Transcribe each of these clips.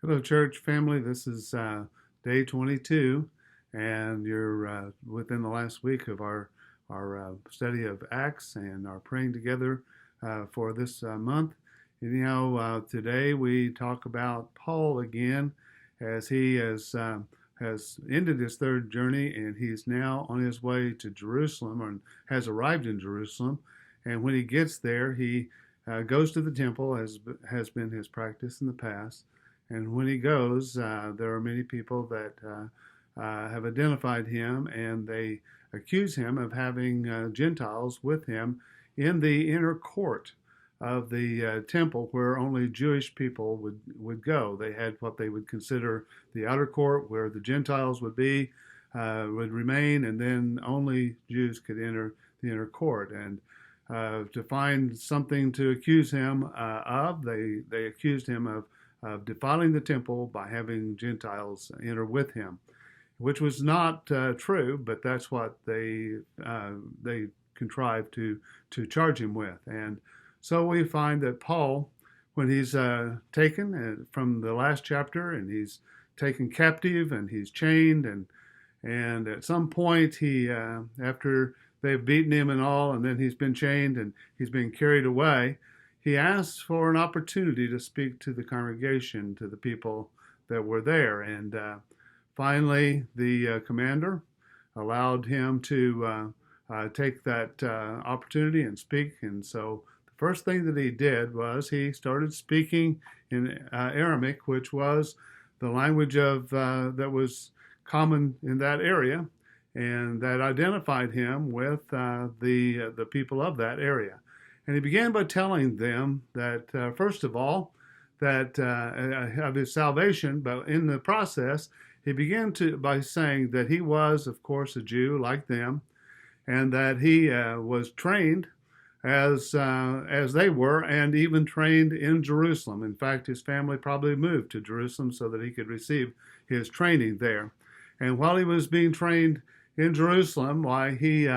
Hello, church family. This is day 22, and you're within the last week of our study of Acts and our praying together for this month. Anyhow, today we talk about Paul again, as he has ended his third journey, and he's now on his way to Jerusalem, or has arrived in Jerusalem. And when he gets there, he goes to the temple, as has been his practice in the past. And when he goes, there are many people that have identified him, and they accuse him of having Gentiles with him in the inner court of the temple, where only Jewish people would go. They had what they would consider the outer court, where the Gentiles would remain, and then only Jews could enter the inner court. And to find something to accuse him of, they accused him of defiling the temple by having Gentiles enter with him, which was not true, but that's what they contrived to charge him with. And so we find that Paul, when he's taken from the last chapter, and he's taken captive, and he's chained, and at some point he, after they've beaten him and all, and then he's been chained and he's being carried away, he asks for an opportunity to speak to the congregation, to the people that were there. And finally, the commander allowed him to take that opportunity and speak. And so the first thing that he did was he started speaking in Aramaic, which was the language of that was common in that area, and that identified him with the people of that area. And he began by telling them that, first of all, that of his salvation, but in the process, he began by saying that he was, of course, a Jew like them, and that he was trained as they were, and even trained in Jerusalem. In fact, his family probably moved to Jerusalem so that he could receive his training there. And while he was being trained in Jerusalem, why he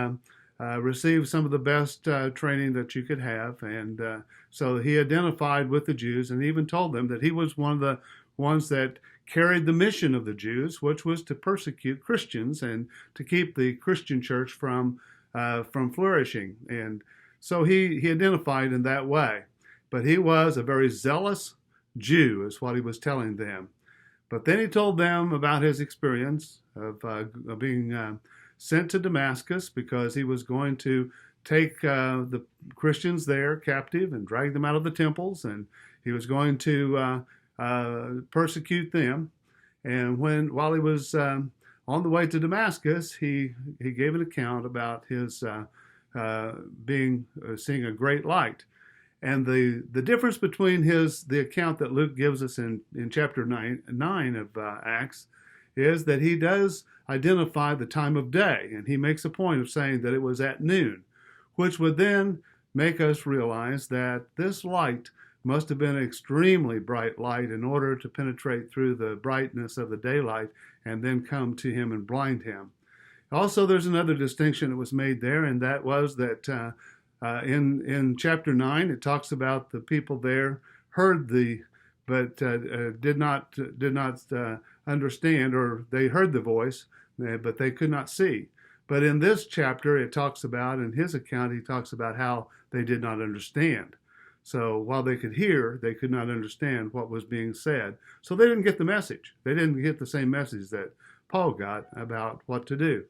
received some of the best training that you could have. And so he identified with the Jews, and even told them that he was one of the ones that carried the mission of the Jews, which was to persecute Christians and to keep the Christian church from flourishing. And so he identified in that way. But he was a very zealous Jew, is what he was telling them. But then he told them about his experience of being sent to Damascus, because he was going to take the Christians there captive and drag them out of the temples, and he was going to persecute them. And while he was on the way to Damascus, he gave an account about his seeing a great light. And the difference between the account that Luke gives us in chapter 9 of Acts is that he does identify the time of day, and he makes a point of saying that it was at noon, which would then make us realize that this light must have been an extremely bright light in order to penetrate through the brightness of the daylight and then come to him and blind him. Also, there's another distinction that was made there, and that was that in chapter 9, it talks about the people there heard but did not understand, or they heard the voice, but they could not see. But in this chapter, it talks about, in his account, he talks about how they did not understand. So while they could hear, they could not understand what was being said. So they didn't get the message. They didn't get the same message that Paul got about what to do.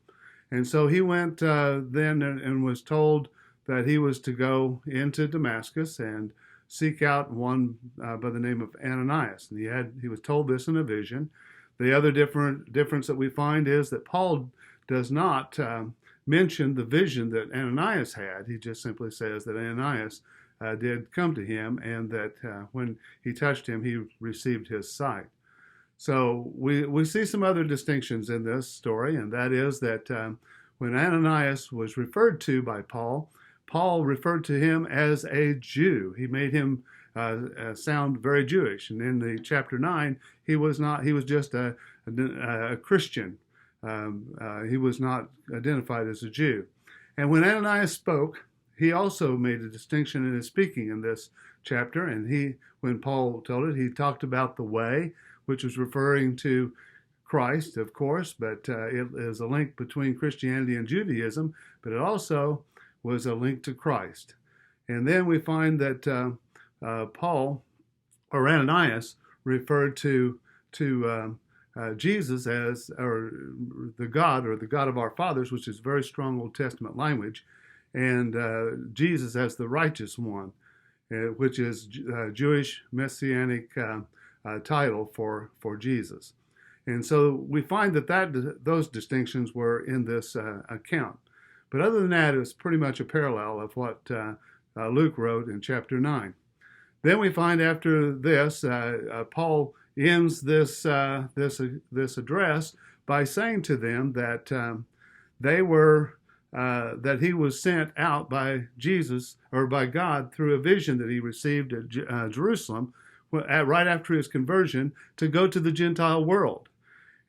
And so he went then and was told that he was to go into Damascus and seek out one by the name of Ananias. And he was told this in a vision. The other difference that we find is that Paul does not mention the vision that Ananias had. He just simply says that Ananias did come to him, and that when he touched him, he received his sight. So we see some other distinctions in this story, and that is that when Ananias was referred to by Paul, Paul referred to him as a Jew. He made him sound very Jewish. And in the chapter 9, he was not. He was just a Christian. He was not identified as a Jew. And when Ananias spoke, he also made a distinction in his speaking in this chapter. And when Paul told it, he talked about the way, which was referring to Christ, of course, but it is a link between Christianity and Judaism, but it also was a link to Christ. And then we find that Paul, or Ananias, referred to Jesus as, or the God of our fathers, which is very strong Old Testament language, and Jesus as the righteous one, which is Jewish messianic title for Jesus. And so we find that those distinctions were in this account. But other than that, it's pretty much a parallel of what Luke wrote in chapter 9. Then we find after this, Paul ends this address by saying to them that that he was sent out by Jesus, or by God, through a vision that he received at Jerusalem right after his conversion, to go to the Gentile world.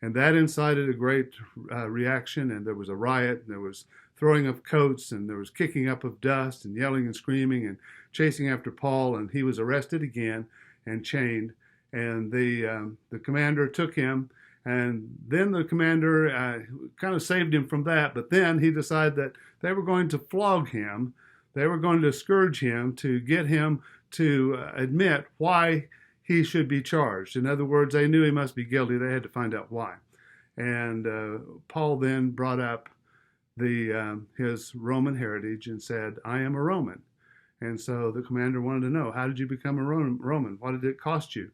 And that incited a great reaction, and there was a riot, and there was throwing of coats, and there was kicking up of dust, and yelling and screaming, and chasing after Paul, and he was arrested again and chained. And the commander took him, and then the commander kind of saved him from that, but then he decided that they were going to flog him, they were going to scourge him to get him to admit why he should be charged. In other words, they knew he must be guilty. They had to find out why. And Paul then brought up his Roman heritage and said, I am a Roman. And so the commander wanted to know, how did you become a Roman? What did it cost you?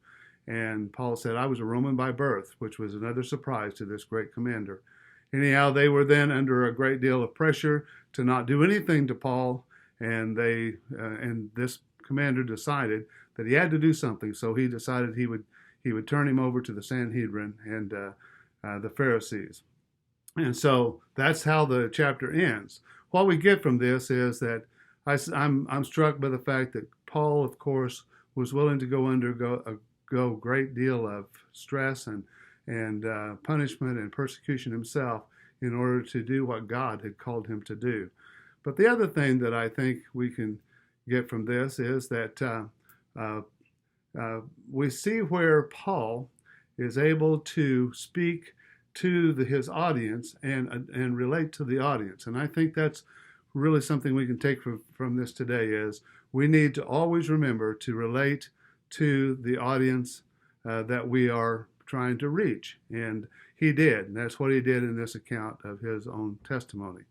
And Paul said, I was a Roman by birth, which was another surprise to this great commander. Anyhow, they were then under a great deal of pressure to not do anything to Paul, and this commander decided that he had to do something, so he decided he would turn him over to the Sanhedrin and the Pharisees. And so that's how the chapter ends. What we get from this is that I'm struck by the fact that Paul, of course, was willing to go a great deal of stress and punishment and persecution himself in order to do what God had called him to do. But the other thing that I think we can get from this is that we see where Paul is able to speak to his audience and relate to the audience. And I think that's really something we can take from this today, is we need to always remember to relate to the audience that we are trying to reach. And he did. And that's what he did in this account of his own testimony.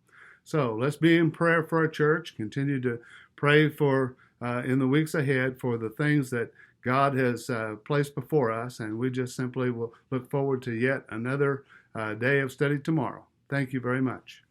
So let's be in prayer for our church. Continue to pray for in the weeks ahead for the things that God has placed before us. And we just simply will look forward to yet another day of study tomorrow. Thank you very much.